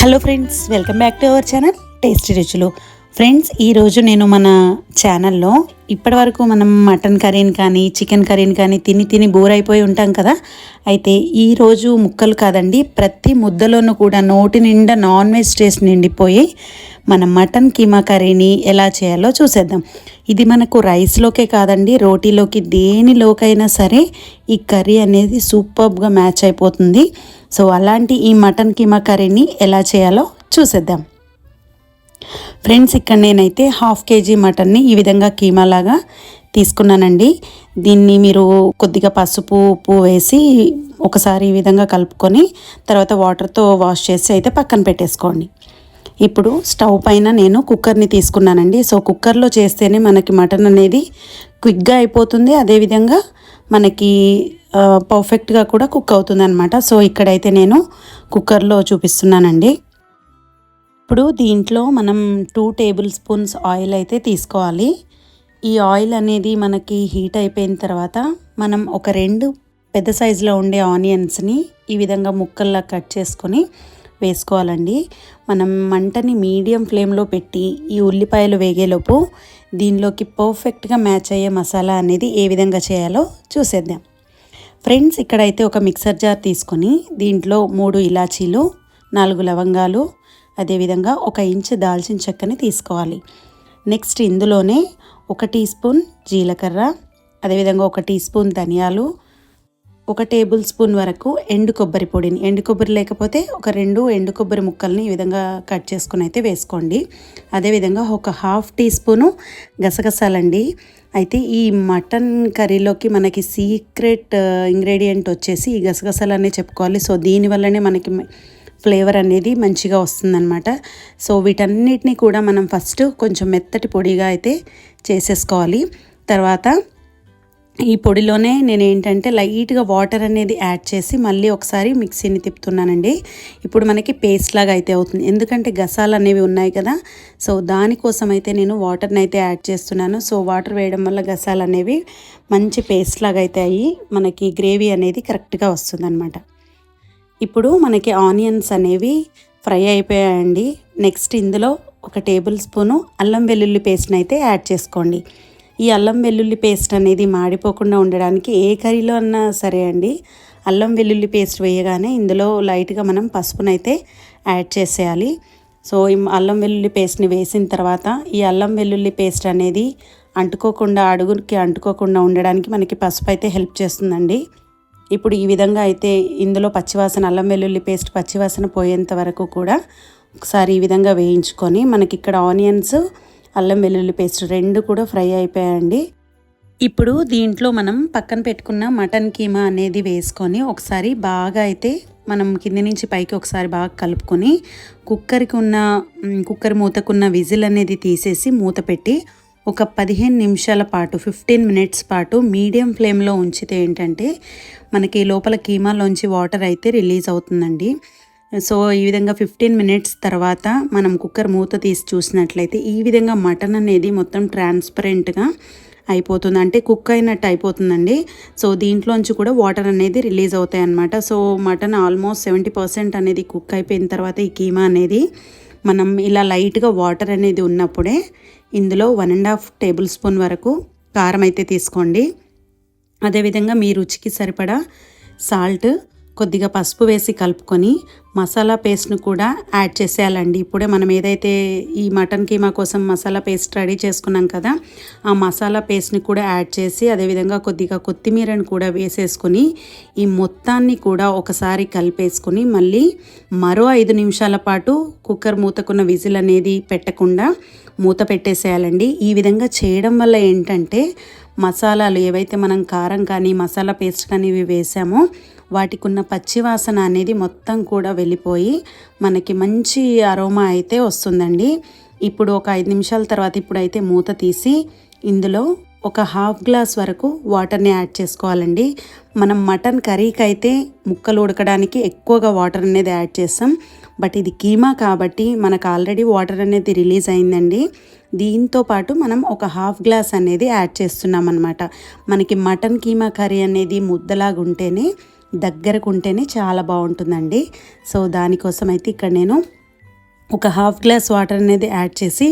Hello friends, welcome back to our channel tasty రుచులు. Friends, ఈరోజు నేను మన ఛానల్లో ఇప్పటి వరకు మనం మటన్ కర్రీని కానీ చికెన్ కర్రీని కానీ తిని బోర్ అయిపోయి ఉంటాం కదా. అయితే ఈరోజు ముక్కలు కాదండి, ప్రతి ముద్దలోనూ కూడా నోటి నిండా నాన్ వెజ్ టేస్ట్ నిండిపోయి మనం మటన్ కీమా కర్రీని ఎలా చేయాలో చూసేద్దాం. ఇది మనకు రైస్లోకే కాదండి, రోటీలోకి దేనిలోకైనా సరే ఈ కర్రీ అనేది సూపర్గా మ్యాచ్ అయిపోతుంది. సో అలాంటి ఈ మటన్ కీమా కర్రీని ఎలా చేయాలో చూసేద్దాం. ఫ్రెండ్స్, ఇక్కడ నేనైతే 1/2 kg మటన్ని ఈ విధంగా కీమా లాగా తీసుకున్నానండి. దీన్ని మీరు కొద్దిగా పసుపు ఉప్పు వేసి ఒకసారి ఈ విధంగా కలుపుకొని తర్వాత వాటర్తో వాష్ చేసి అయితే పక్కన పెట్టేసుకోండి. ఇప్పుడు స్టవ్ పైన నేను కుక్కర్ని తీసుకున్నానండి. సో కుక్కర్లో చేస్తేనే మనకి మటన్ అనేది క్విక్గా అయిపోతుంది, అదేవిధంగా మనకి పర్ఫెక్ట్గా కూడా కుక్ అవుతుంది అనమాట. సో ఇక్కడైతే నేను కుక్కర్లో చూపిస్తున్నానండి. ఇప్పుడు దీంట్లో మనం 2 టేబుల్ స్పూన్స్ ఆయిల్ అయితే తీసుకోవాలి. ఈ ఆయిల్ అనేది మనకి హీట్ అయిపోయిన తర్వాత మనం ఒక 2 పెద్ద సైజులో ఉండే ఆనియన్స్ని ఈ విధంగా ముక్కల్లా కట్ చేసుకొని వేసుకోవాలండి. మనం మంటని మీడియం ఫ్లేమ్లో పెట్టి ఈ ఉల్లిపాయలు వేగేలోపు దీనిలోకి పర్ఫెక్ట్గా మ్యాచ్ అయ్యే మసాలా అనేది ఏ విధంగా చేయాలో చూసేద్దాం. ఫ్రెండ్స్, ఇక్కడైతే ఒక మిక్సర్ జార్ తీసుకొని దీంట్లో 3 ఇలాచీలు, 4 లవంగాలు, అదేవిధంగా 1 ఇంచు దాల్చిన చెక్కని తీసుకోవాలి. నెక్స్ట్ ఇందులోనే 1 టీ స్పూన్ జీలకర్ర, అదేవిధంగా 1 టీ స్పూన్ ధనియాలు, 1 టేబుల్ స్పూన్ వరకు ఎండు కొబ్బరి పొడిని, ఎండు కొబ్బరి లేకపోతే ఒక 2 ఎండు కొబ్బరి ముక్కల్ని ఈ విధంగా కట్ చేసుకుని అయితే వేసుకోండి. అదేవిధంగా 1/2 టీ స్పూను గసగసాలండి. అయితే ఈ మటన్ కర్రీలోకి మనకి సీక్రెట్ ఇంగ్రీడియంట్ వచ్చేసి ఈ గసగసాలనే చెప్పుకోవాలి. సో దీనివల్లనే మనకి ఫ్లేవర్ అనేది మంచిగా వస్తుందన్నమాట. సో వీటన్నిటిని కూడా మనం ఫస్ట్ కొంచెం మెత్తటి పొడిగా అయితే చేసేసుకోవాలి. తర్వాత ఈ పొడిలోనే నేను ఏంటంటే లైట్గా వాటర్ అనేది యాడ్ చేసి మళ్ళీ ఒకసారి మిక్సీని తిప్పుతున్నానండి. ఇప్పుడు మనకి పేస్ట్ లాగా అయితే అవుతుంది, ఎందుకంటే గసాలు అనేవి ఉన్నాయి కదా. సో దానికోసం అయితే నేను వాటర్ని అయితే యాడ్ చేస్తున్నాను. సో వాటర్ వేయడం వల్ల గసాలు అనేవి మంచి పేస్ట్ లాగా అయితే అయ్యి మనకి గ్రేవీ అనేది కరెక్ట్గా వస్తుందన్నమాట. ఇప్పుడు మనకి ఆనియన్స్ అనేవి ఫ్రై అయిపోయాయండి. నెక్స్ట్ ఇందులో 1 టేబుల్ స్పూను అల్లం వెల్లుల్లి పేస్ట్ని అయితే యాడ్ చేసుకోండి. ఈ అల్లం వెల్లుల్లి పేస్ట్ అనేది మాడిపోకుండా ఉండడానికి ఏ కర్రీలో అన్నా సరే అండి, అల్లం వెల్లుల్లి పేస్ట్ వేయగానే ఇందులో లైట్గా మనం పసుపునైతే యాడ్ చేసేయాలి. సో ఈ అల్లం వెల్లుల్లి పేస్ట్ని వేసిన తర్వాత ఈ అల్లం వెల్లుల్లి పేస్ట్ అనేది అంటుకోకుండా, అడుగుకి అంటుకోకుండా ఉండడానికి మనకి పసుపు అయితే హెల్ప్ చేస్తుందండి. ఇప్పుడు ఈ విధంగా అయితే ఇందులో పచ్చివాసన, అల్లం వెల్లుల్లి పేస్ట్ పచ్చివాసన పోయేంత వరకు కూడా ఒకసారి ఈ విధంగా వేయించుకొని మనకి ఇక్కడ ఆనియన్స్, అల్లం వెల్లుల్లి పేస్ట్ 2 కూడా ఫ్రై అయిపోయాయండి. ఇప్పుడు దీంట్లో మనం పక్కన పెట్టుకున్న మటన్ కీమా అనేది వేసుకొని ఒకసారి బాగా అయితే మనం కింది నుంచి పైకి ఒకసారి బాగా కలుపుకొని కుక్కర్ మూతకున్న విజిల్ అనేది తీసేసి మూత పెట్టి ఒక 15 నిమిషాల పాటు 15 మినిట్స్ పాటు మీడియం ఫ్లేమ్లో ఉంచితే ఏంటంటే మనకి లోపల కీమాలోంచి వాటర్ అయితే రిలీజ్ అవుతుందండి. సో ఈ విధంగా 15 మినిట్స్ తర్వాత మనం కుక్కర్ మూత తీసి చూసినట్లయితే ఈ విధంగా మటన్ అనేది మొత్తం ట్రాన్స్పరెంట్గా అయిపోతుంది, అంటే కుక్ అయినట్టు అయిపోతుందండి. సో దీంట్లోంచి కూడా వాటర్ అనేది రిలీజ్ అవుతాయి అన్నమాట. సో మటన్ ఆల్మోస్ట్ 70% అనేది కుక్ అయిపోయిన తర్వాత ఈ కీమా అనేది మనం ఇలా లైట్గా వాటర్ అనేది ఉన్నప్పుడే ఇందులో 1.5 టేబుల్ స్పూన్ వరకు కారం అయితే తీసుకోండి. అదేవిధంగా మీ రుచికి సరిపడా సాల్ట్, కొద్దిగా పసుపు వేసి కలుపుకొని మసాలా పేస్ట్ను కూడా యాడ్ చేసేయాలండి. ఇప్పుడే మనం ఏదైతే ఈ మటన్ కీమా కోసం మసాలా పేస్ట్ రెడీ చేసుకున్నాం కదా, ఆ మసాలా పేస్ట్ని కూడా యాడ్ చేసి అదేవిధంగా కొద్దిగా కొత్తిమీరని కూడా వేసేసుకొని ఈ మొత్తాన్ని కూడా ఒకసారి కలిపేసుకొని మళ్ళీ మరో 5 నిమిషాల పాటు కుక్కర్ మూతకున్న విజిల్ అనేది పెట్టకుండా మూత పెట్టేసేయాలండి. ఈ విధంగా చేయడం వల్ల ఏంటంటే మసాలాలు ఏవైతే మనం కారం కానీ మసాలా పేస్ట్ కానీ ఇవి వేసామో వాటికి ఉన్న పచ్చివాసన అనేది మొత్తం కూడా వెళ్ళిపోయి మనకి మంచి అరోమా అయితే వస్తుందండి. ఇప్పుడు ఒక 5 నిమిషాల తర్వాత ఇప్పుడైతే మూత తీసి ఇందులో ఒక 1/2 గ్లాస్ వరకు వాటర్ని యాడ్ చేసుకోవాలండి. మనం మటన్ కర్రీకి అయితే ముక్కలు ఉడకడానికి ఎక్కువగా వాటర్ అనేది యాడ్ చేస్తాం, బట్ ఇది కీమా కాబట్టి మనకు ఆల్రెడీ వాటర్ అనేది రిలీజ్ అయిందండి. దీంతో పాటు మనం ఒక 1/2 గ్లాస్ అనేది యాడ్ చేస్తున్నాం అన్నమాట. మనకి మటన్ కీమా కర్రీ అనేది ముద్దలాగా ఉంటేనే, దగ్గరకు ఉంటేనే చాలా బాగుంటుందండి. సో దానికోసం అయితే ఇక్కడ నేను ఒక హాఫ్ గ్లాస్ వాటర్ అనేది యాడ్ చేసి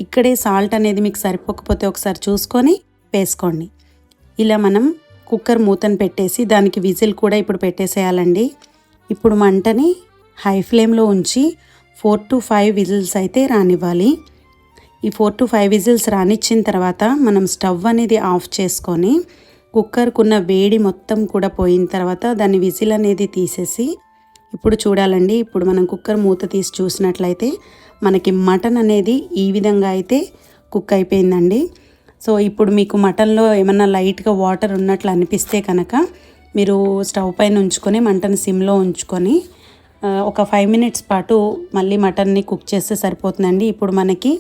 ఇక్కడే సాల్ట్ అనేది మీకు సరిపోకపోతే ఒకసారి చూసుకొని వేసుకోండి. ఇలా మనం కుక్కర్ మూతను పెట్టేసి దానికి విజిల్ కూడా ఇప్పుడు పెట్టేసేయాలండి. ఇప్పుడు మంటని హై ఫ్లేమ్లో ఉంచి 4 to 5 విజిల్స్ అయితే రానివ్వాలి. ఈ 4 to 5 విజిల్స్ రానిచ్చిన తర్వాత మనం స్టవ్ అనేది ఆఫ్ చేసుకొని కుక్కర్కున్న వేడి మొత్తం కూడా పోయిన తర్వాత దాన్ని విజిల్ అనేది తీసేసి ఇప్పుడు చూడాలండి. ఇప్పుడు మనం కుక్కర్ మూత తీసి చూసినట్లయితే మనకి మటన్ అనేది ఈ విధంగా అయితే కుక్ అయిపోయిందండి. సో ఇప్పుడు మీకు మటన్లో ఏమన్నా లైట్గా వాటర్ ఉన్నట్లు అనిపిస్తే కనుక మీరు స్టవ్ పైన ఉంచుకొని మంటను సిమ్లో ఉంచుకొని ఒక 5 minutes పాటు మళ్ళీ మటన్ని కుక్ చేస్తే సరిపోతుందండి. ఇప్పుడు మనకి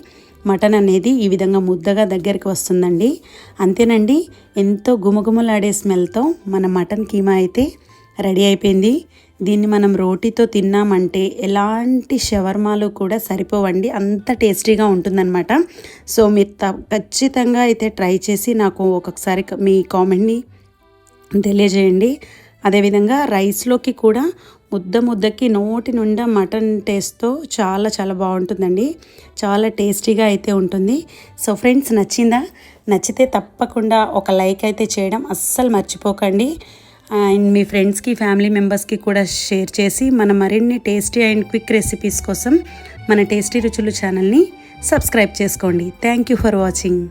మటన్ అనేది ఈ విధంగా ముద్దగా దగ్గరికి వస్తుందండి. అంతేనండి, ఎంతో గుమగుమలాడే స్మెల్తో మన మటన్ కీమా అయితే రెడీ అయిపోయింది. దీన్ని మనం రోటీతో తిన్నామంటే ఎలాంటి షవర్మాలు కూడా సరిపోవండి, అంత టేస్టీగా ఉంటుందన్నమాట. సో మీరు ఖచ్చితంగా అయితే ట్రై చేసి నాకు ఒక్కొక్కసారి మీ కామెంట్ని తెలియజేయండి. అదేవిధంగా రైస్లోకి కూడా ముద్దకి నోటి నిండా మటన్ టేస్ట్తో చాలా చాలా బాగుంటుందండి. చాలా టేస్టీగా అయితే ఉంటుంది. సో ఫ్రెండ్స్, నచ్చితే తప్పకుండా ఒక లైక్ అయితే చేయడం అస్సలు మర్చిపోకండి. అండ్ మీ ఫ్రెండ్స్కి, ఫ్యామిలీ మెంబర్స్కి కూడా షేర్ చేసి మన మరిన్ని టేస్టీ అండ్ క్విక్ రెసిపీస్ కోసం మన టేస్టీ రుచులు ఛానల్ని సబ్స్క్రైబ్ చేసుకోండి. Thank you for watching.